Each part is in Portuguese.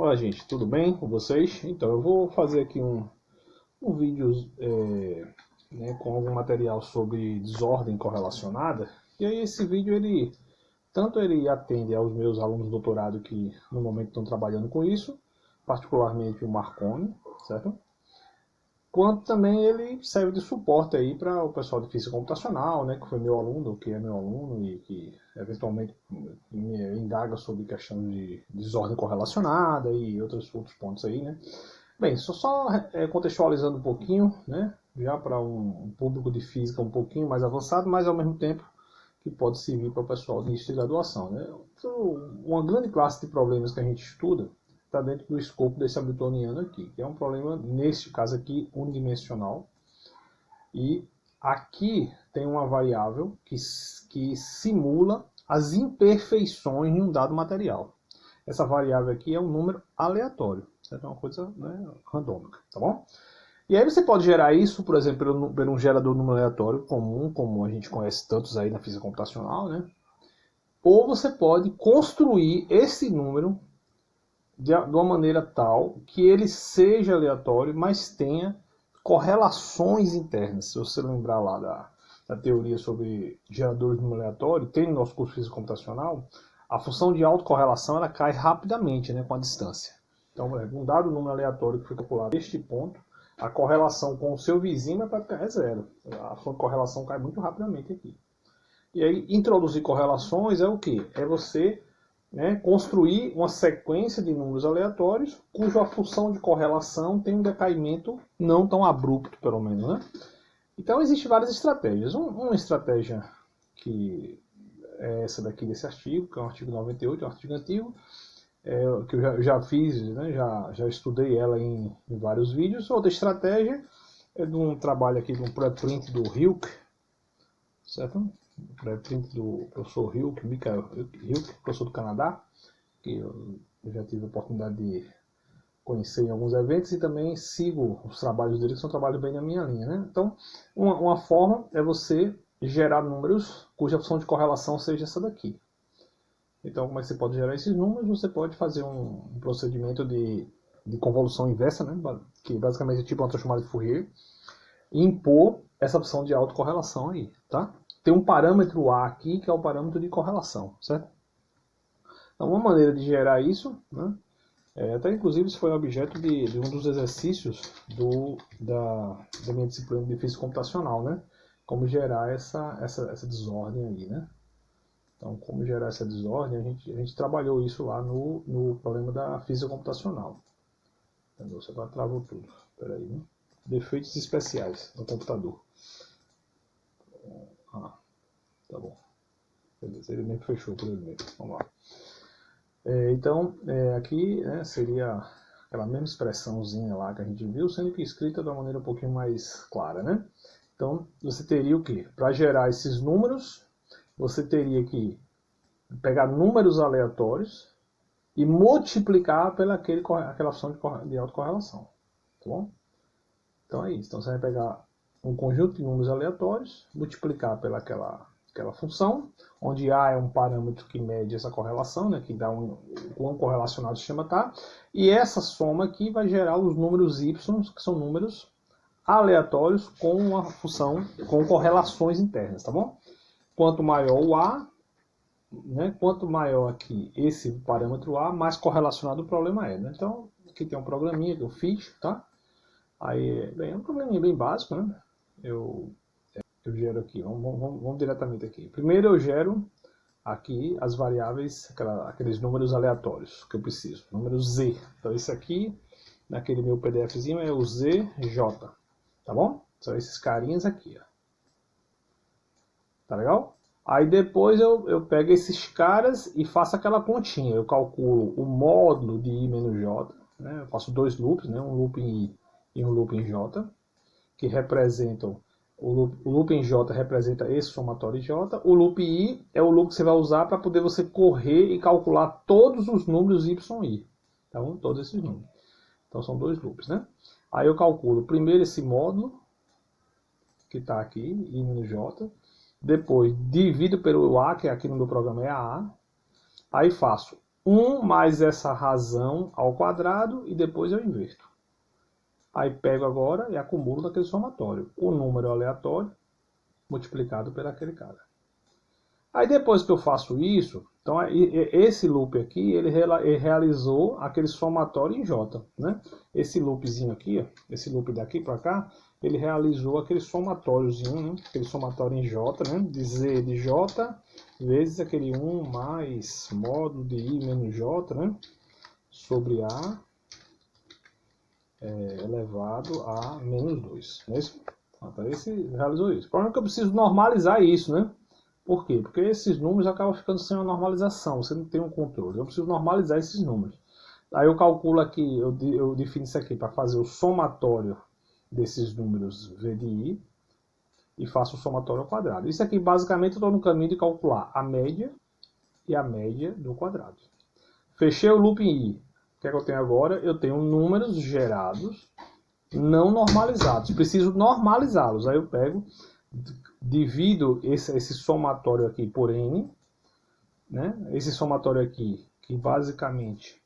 Olá gente, tudo bem com vocês? Então eu vou fazer aqui um vídeo com algum material sobre desordem correlacionada. E aí esse vídeo ele atende aos meus alunos de doutorado que no momento estão trabalhando com isso, particularmente o Marconi, certo? Quanto também ele serve de suporte aí para o pessoal de física computacional, né, que foi meu aluno, que é meu aluno e que eventualmente me indaga sobre questões de desordem correlacionada e outros pontos aí, né. Bem, só contextualizando um pouquinho, né, já para um público de física um pouquinho mais avançado, mas ao mesmo tempo que pode servir para o pessoal de início de graduação, né. Então, uma grande classe de problemas que a gente estuda está dentro do escopo desse hamiltoniano aqui, que é um problema, neste caso aqui, unidimensional. E aqui tem uma variável que simula as imperfeições em um dado material. Essa variável aqui é um número aleatório, certo? É uma coisa, né, randômica, tá bom? E aí você pode gerar isso, por exemplo, por um gerador de número aleatório comum, como a gente conhece tantos aí na física computacional, né? Ou você pode construir esse número de uma maneira tal que ele seja aleatório, mas tenha correlações internas. Se você lembrar lá da teoria sobre geradores de número aleatório, tem no nosso curso de física computacional, a função de autocorrelação ela cai rapidamente, né, com a distância. Então, um dado número aleatório que foi calculado neste ponto, a correlação com o seu vizinho é zero. A sua correlação cai muito rapidamente aqui. E aí, introduzir correlações é o quê? É você, né, construir uma sequência de números aleatórios cuja função de correlação tem um decaimento não tão abrupto, pelo menos, né? Então, existem várias estratégias. Uma estratégia que é essa daqui desse artigo, que é um artigo 98, é um artigo antigo, que eu já fiz, né, já estudei ela em vários vídeos. Outra estratégia é de um trabalho aqui, de um preprint do Hilke, certo? Pré-print do professor Hilke, Michael Hilke, professor do Canadá, que eu já tive a oportunidade de conhecer em alguns eventos e também sigo os trabalhos dele, que são trabalhos bem na minha linha, né? Então, uma forma é você gerar números cuja função de correlação seja essa daqui. Então, como é que você pode gerar esses números? Você pode fazer um procedimento de convolução inversa, né? Que basicamente é tipo uma transformada de Fourier, e impor essa opção de autocorrelação aí, tá? Tem um parâmetro A aqui, que é o parâmetro de correlação, certo? Então, uma maneira de gerar isso, né, até inclusive isso foi objeto de um dos exercícios da minha disciplina de física computacional, né? Como gerar essa desordem aí, né? Então, como gerar essa desordem, a gente trabalhou isso lá no problema da física computacional. Entendeu? Você agora travou tudo. Espera aí, né? Defeitos especiais no computador. Tá bom. Beleza, ele mesmo fechou por ele mesmo. Vamos lá. Então, aqui, né, seria aquela mesma expressãozinha lá que a gente viu, sendo que escrita de uma maneira um pouquinho mais clara, né? Então, você teria o quê? Para gerar esses números, você teria que pegar números aleatórios e multiplicar pela aquela função de autocorrelação. Tá bom? Então é isso. Então você vai pegar um conjunto de números aleatórios, multiplicar pela aquela função, onde A é um parâmetro que mede essa correlação, né, que dá o quão correlacionado o sistema está, e essa soma aqui vai gerar os números y, que são números aleatórios com a função, com correlações internas, tá bom? Quanto maior o A, né, quanto maior aqui esse parâmetro A, mais correlacionado o problema é, né? Então, aqui tem um programinha que eu fiz, tá? Aí, bem, é um probleminha bem básico, né? Eu gero aqui, vamos diretamente aqui. Primeiro eu gero aqui as variáveis, aqueles números aleatórios que eu preciso, número Z. Então esse aqui, naquele meu PDFzinho, é o ZJ, tá bom? São esses carinhas aqui, ó. Tá legal? Aí depois eu pego esses caras e faço aquela continha. Eu calculo o módulo de I menos J, né? Eu faço dois loops, né? Um loop em I e um loop em J, que representam o loop em J representa esse somatório J. O loop I é o loop que você vai usar para poder você correr e calcular todos os números Y e I. Então, todos esses números. Então, são dois loops, né? Aí eu calculo primeiro esse módulo, que está aqui, I menos J. Depois, divido pelo A, que aqui no meu programa é a A. Aí faço 1 mais essa razão ao quadrado e depois eu inverto. Aí pego agora e acumulo naquele somatório o número aleatório multiplicado por aquele cara. Aí depois que eu faço isso, então esse loop aqui, ele realizou aquele somatório em J, né? Esse loopzinho aqui, ó, esse loop daqui para cá, ele realizou aquele somatóriozinho, né? Aquele somatório em J, né? De Z de J vezes aquele 1 mais módulo de I menos J, né? Sobre A elevado a menos 2. Não é isso? Então esse realizou isso. O problema é que eu preciso normalizar isso, né? Por quê? Porque esses números acabam ficando sem uma normalização, você não tem um controle. Eu preciso normalizar esses números. Aí eu calculo aqui, eu defino isso aqui para fazer o somatório desses números V de I e faço o somatório ao quadrado. Isso aqui basicamente eu estou no caminho de calcular a média e a média do quadrado. Fechei o loop em I. O que é que eu tenho agora? Eu tenho números gerados não normalizados. Preciso normalizá-los. Aí eu pego, divido esse somatório aqui por N, né? Esse somatório aqui, que basicamente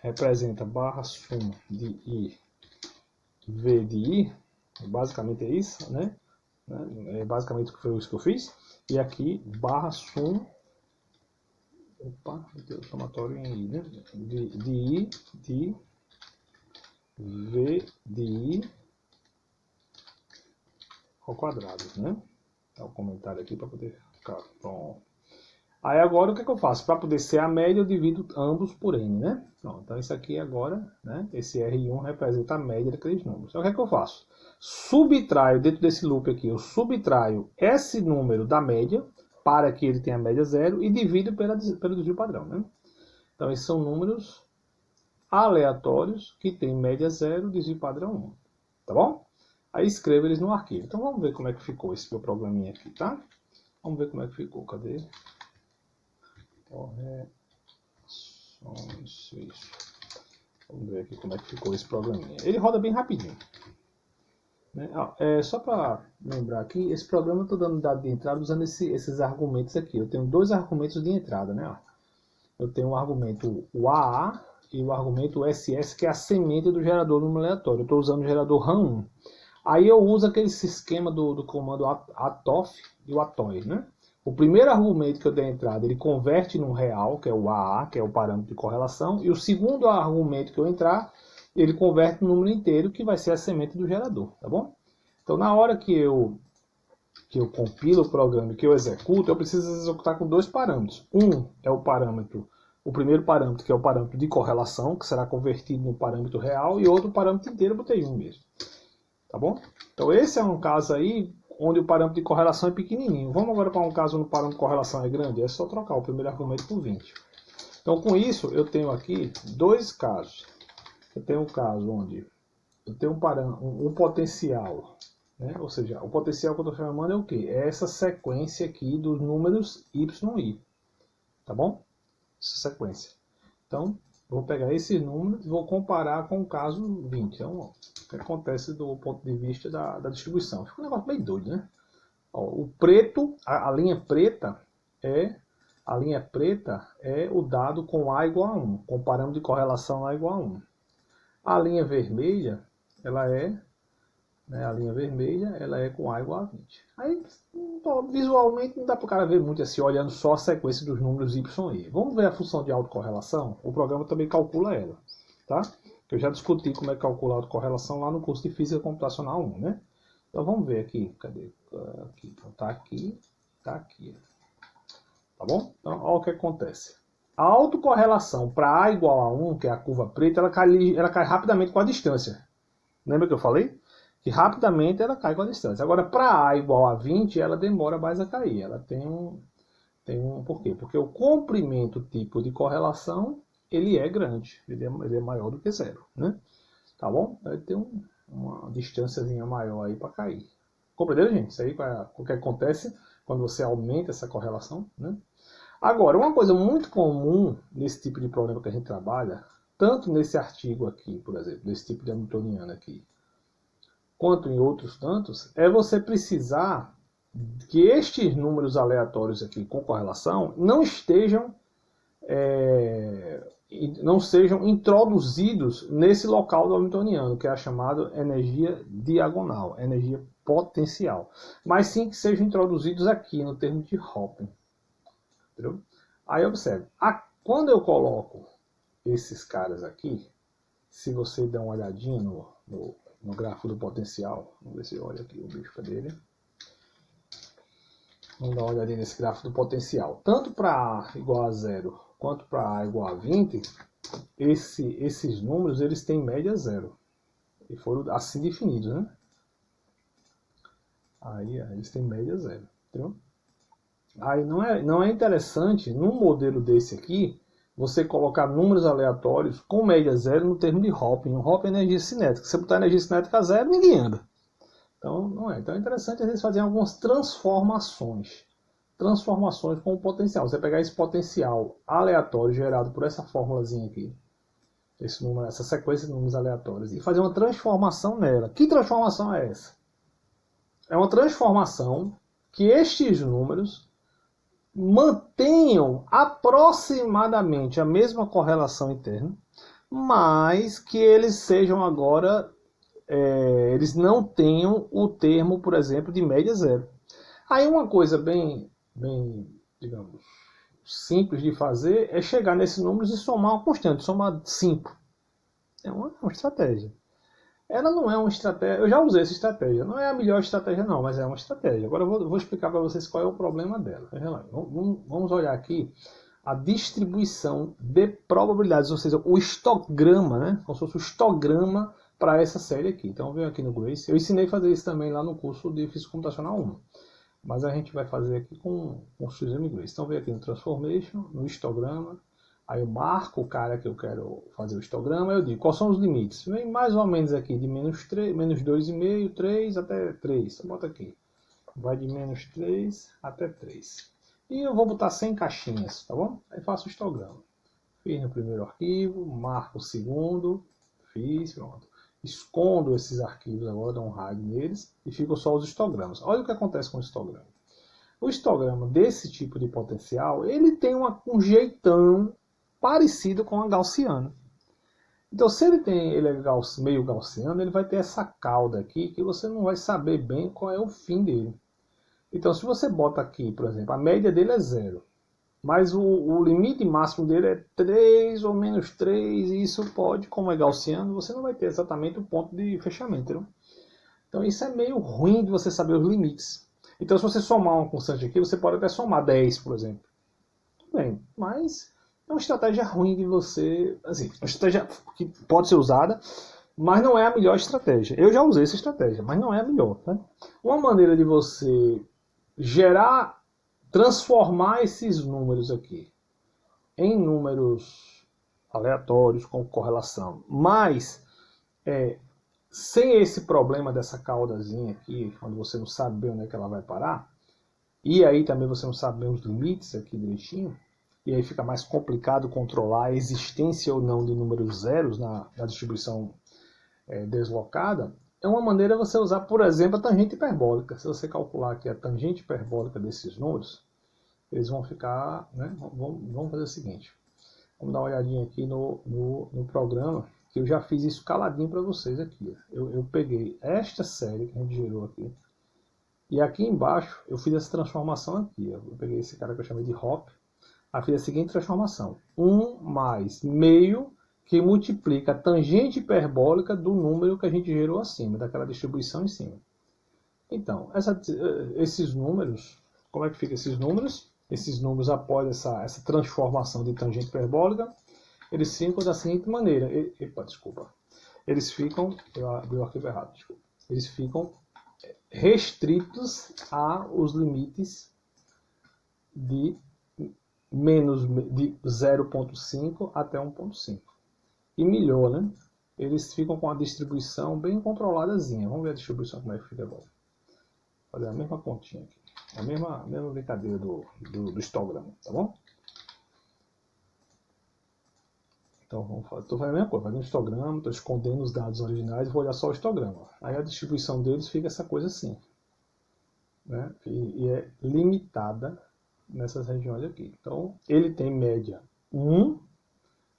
representa barra sum de I, V de I, basicamente é isso, né? É basicamente foi isso que eu fiz. E aqui, barra sum, somatório em I, né? De I, de V de I ao quadrado, né? Dá um comentário aqui para poder ficar pronto. Aí agora o que é que eu faço? Para poder ser a média, eu divido ambos por N, né? Então isso aqui agora, né? Esse R1 representa a média daqueles números. Então o que é que eu faço? Subtraio, dentro desse loop aqui, eu subtraio esse número da média, para que ele tenha a média 0, e divido pelo desvio padrão, né? Então esses são números aleatórios que têm média 0, desvio padrão 1. Tá bom? Aí escrevo eles no arquivo. Então vamos ver como é que ficou esse meu programinha aqui, tá? Vamos ver como é que ficou. Cadê? Correções, isso. Vamos ver aqui como é que ficou esse programinha. Ele roda bem rapidinho. Né? Só para lembrar aqui, esse programa eu estou dando dado de entrada usando esses argumentos aqui. Eu tenho dois argumentos de entrada, né? Eu tenho o argumento AA e o argumento SS, que é a semente do gerador número aleatório. Eu estou usando o gerador RAM1. Aí eu uso aquele esquema do comando atof e o atoy, né? O primeiro argumento que eu dei a entrada, ele converte num real, que é o AA, que é o parâmetro de correlação, e o segundo argumento que eu entrar, ele converte no número inteiro, que vai ser a semente do gerador, tá bom? Então, na hora que eu compilo o programa e que eu executo, eu preciso executar com dois parâmetros. Um é o primeiro parâmetro, que é o parâmetro de correlação, que será convertido no parâmetro real, e outro parâmetro inteiro, eu botei 1 mesmo. Tá bom? Então esse é um caso aí onde o parâmetro de correlação é pequenininho. Vamos agora para um caso onde o parâmetro de correlação é grande. É só trocar o primeiro argumento por 20. Então com isso eu tenho aqui dois casos. Eu tenho um caso onde eu tenho um potencial, né? Ou seja, o potencial que eu estou chamando é o quê? É essa sequência aqui dos números y e i. Tá bom? Essa sequência. Então vou pegar esse número e vou comparar com o caso 20. Então, o que acontece do ponto de vista da distribuição? Fica um negócio meio doido, né? Ó, o preto, a linha preta é o dado com A igual a 1, com o parâmetro de correlação A igual a 1. A linha vermelha, ela é com A igual a 20. Aí, visualmente, não dá para o cara ver muito assim, olhando só a sequência dos números y e i. Vamos ver a função de autocorrelação? O programa também calcula ela, tá? Eu já discuti como é que calcula a autocorrelação lá no curso de Física Computacional 1, né? Então vamos ver aqui, cadê? Aqui, então tá aqui, tá aqui. Tá bom? Então, olha o que acontece. A autocorrelação para A igual a 1, que é a curva preta, ela cai rapidamente com a distância. Lembra que eu falei? Que rapidamente ela cai com a distância. Agora, para A igual a 20, ela demora mais a cair. Ela tem um por quê? Porque o comprimento tipo de correlação, ele é grande. Ele é maior do que zero, né? Tá bom? Ele tem uma distânciazinha maior aí para cair. Compreendeu, gente? Isso aí o que acontece quando você aumenta essa correlação, né? Agora, uma coisa muito comum nesse tipo de problema que a gente trabalha, tanto nesse artigo aqui, por exemplo, desse tipo de hamiltoniano aqui, quanto em outros tantos, é você precisar que estes números aleatórios aqui com correlação não estejam não sejam introduzidos nesse local do Hamiltoniano, que é a chamada energia diagonal, energia potencial. Mas sim que sejam introduzidos aqui no termo de Hopf. Entendeu? Aí observe, quando eu coloco esses caras aqui, se você der uma olhadinha no gráfico do potencial, vamos ver se olha aqui o bicho dele. Vamos dar uma olhadinha nesse gráfico do potencial. Tanto para A igual a 0 quanto para A igual a 20, esses números eles têm média 0. E foram assim definidos, né? Aí eles têm média 0. Entendeu? Aí não é interessante, num modelo desse aqui, você colocar números aleatórios com média 0 no termo de Hopf. O Hopf é energia cinética. Se você botar energia cinética a 0, ninguém anda. Então, não é. Então é interessante eles fazerem algumas transformações. Transformações com o potencial. Você pegar esse potencial aleatório gerado por essa fórmulazinha aqui, essa sequência de números aleatórios, e fazer uma transformação nela. Que transformação é essa? É uma transformação que estes números mantenham aproximadamente a mesma correlação interna, mas que eles sejam agora, eles não tenham o termo, por exemplo, de média 0. Aí uma coisa bem, digamos, simples de fazer é chegar nesses números e somar uma constante, somar 5. É uma estratégia. Ela não é uma estratégia, eu já usei essa estratégia, não é a melhor estratégia não, mas é uma estratégia. Agora eu vou explicar para vocês qual é o problema dela. Vamos olhar aqui a distribuição de probabilidades, ou seja, o histograma, né? Como se fosse o histograma para essa série aqui. Então venho aqui no Grace, eu ensinei a fazer isso também lá no curso de Física Computacional 1. Mas a gente vai fazer aqui com o Suzy Grace. Então venho aqui no Transformation, no histograma. Aí eu marco o cara que eu quero fazer o histograma, eu digo quais são os limites. Vem mais ou menos aqui de menos 2,5, 3 até 3. Então bota aqui. Vai de menos 3 até 3. E eu vou botar 100 caixinhas, tá bom? Aí faço o histograma. Fiz no primeiro arquivo, marco o segundo, fiz, pronto. Escondo esses arquivos agora, dou um hide neles e ficam só os histogramas. Olha o que acontece com o histograma. O histograma desse tipo de potencial, ele tem um jeitão parecido com a gaussiana. Então, se ele é meio gaussiano, ele vai ter essa cauda aqui que você não vai saber bem qual é o fim dele. Então, se você bota aqui, por exemplo, a média dele é 0, mas o limite máximo dele é 3 ou menos 3, e isso pode, como é gaussiano, você não vai ter exatamente o ponto de fechamento. Entendeu? Então, isso é meio ruim de você saber os limites. Então, se você somar uma constante aqui, você pode até somar 10, por exemplo. Tudo bem, mas é uma estratégia ruim de você... Assim, uma estratégia que pode ser usada, mas não é a melhor estratégia. Eu já usei essa estratégia, mas não é a melhor. Né? Uma maneira de você transformar esses números aqui em números aleatórios com correlação, mas sem esse problema dessa caudazinha aqui, quando você não sabe bem onde é que ela vai parar, e aí também você não sabe bem os limites aqui direitinho, e aí fica mais complicado controlar a existência ou não de números zeros na distribuição deslocada, é uma maneira você usar, por exemplo, a tangente hiperbólica. Se você calcular aqui a tangente hiperbólica desses números, eles vão ficar... Né? Vamos fazer o seguinte. Vamos dar uma olhadinha aqui no programa, que eu já fiz isso caladinho para vocês aqui. Eu peguei esta série que a gente gerou aqui, e aqui embaixo eu fiz essa transformação aqui. Eu peguei esse cara que eu chamei de Hopf, aí fiz a seguinte transformação. 1 mais meio que multiplica a tangente hiperbólica do número que a gente gerou acima, daquela distribuição em cima. Então, esses números, como é que ficam esses números? Esses números após essa transformação de tangente hiperbólica, eles ficam da seguinte maneira. Desculpa. Eles ficam... Eu abri o arquivo errado, desculpa. Eles ficam restritos aos limites de 0,5 até 1,5. E melhor, né? Eles ficam com a distribuição bem controladazinha. Vamos ver a distribuição como é que fica agora. Fazer a mesma continha aqui. A mesma brincadeira do histograma, tá bom? Então, estou fazendo a mesma coisa, fazendo um histograma, estou escondendo os dados originais e vou olhar só o histograma. Aí a distribuição deles fica essa coisa assim. Né? E é limitada nessas regiões aqui. Então, ele tem média 1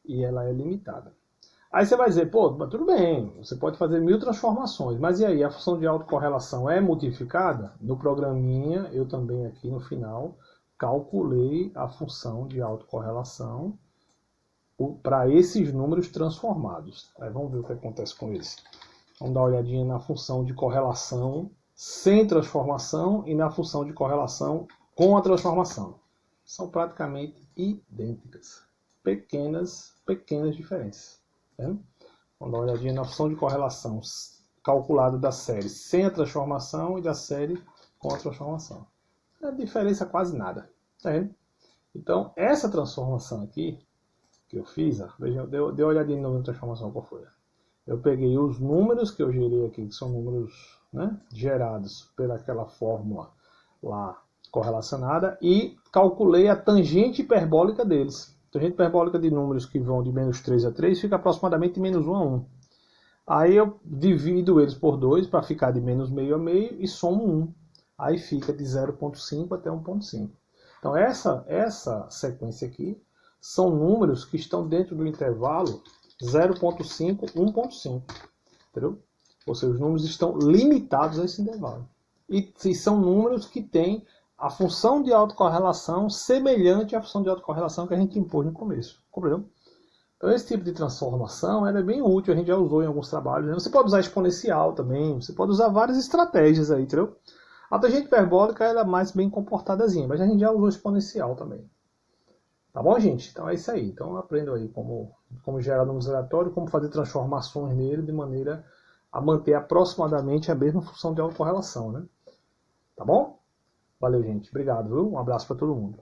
e ela é limitada. Aí você vai dizer, pô, mas tudo bem, você pode fazer 1000 transformações, mas e aí, a função de autocorrelação é modificada? No programinha, eu também aqui no final, calculei a função de autocorrelação para esses números transformados. Aí vamos ver o que acontece com eles. Vamos dar uma olhadinha na função de correlação sem transformação e na função de correlação com a transformação. São praticamente idênticas. Pequenas diferenças. Vamos dar uma olhadinha na função de correlação calculada da série sem a transformação e da série com a transformação. A diferença é quase nada. Tá vendo? Então, essa transformação aqui que eu fiz, veja, dê uma olhadinha na transformação qual foi. Eu peguei os números que eu gerei aqui, que são números, né, gerados pelaquela fórmula lá correlacionada, e calculei a tangente hiperbólica deles. A tangente hiperbólica de números que vão de menos 3 a 3 fica aproximadamente de menos 1 a 1. Aí eu divido eles por 2 para ficar de menos meio a meio e somo 1. Aí fica de 0,5 até 1,5. Então essa sequência aqui são números que estão dentro do intervalo 0,5, 1,5. Entendeu? Ou seja, os números estão limitados a esse intervalo. E são números que têm a função de autocorrelação semelhante à função de autocorrelação que a gente impôs no começo. Compreendeu? Então esse tipo de transformação é bem útil, a gente já usou em alguns trabalhos. Né? Você pode usar exponencial também, você pode usar várias estratégias aí, entendeu? A tangente hiperbólica ela é mais bem comportadazinha, mas a gente já usou exponencial também. Tá bom, gente? Então é isso aí. Então aprendam aí como gerar números aleatórios, como fazer transformações nele de maneira a manter aproximadamente a mesma função de autocorrelação, né? Tá bom? Valeu, gente. Obrigado, viu? Um abraço para todo mundo.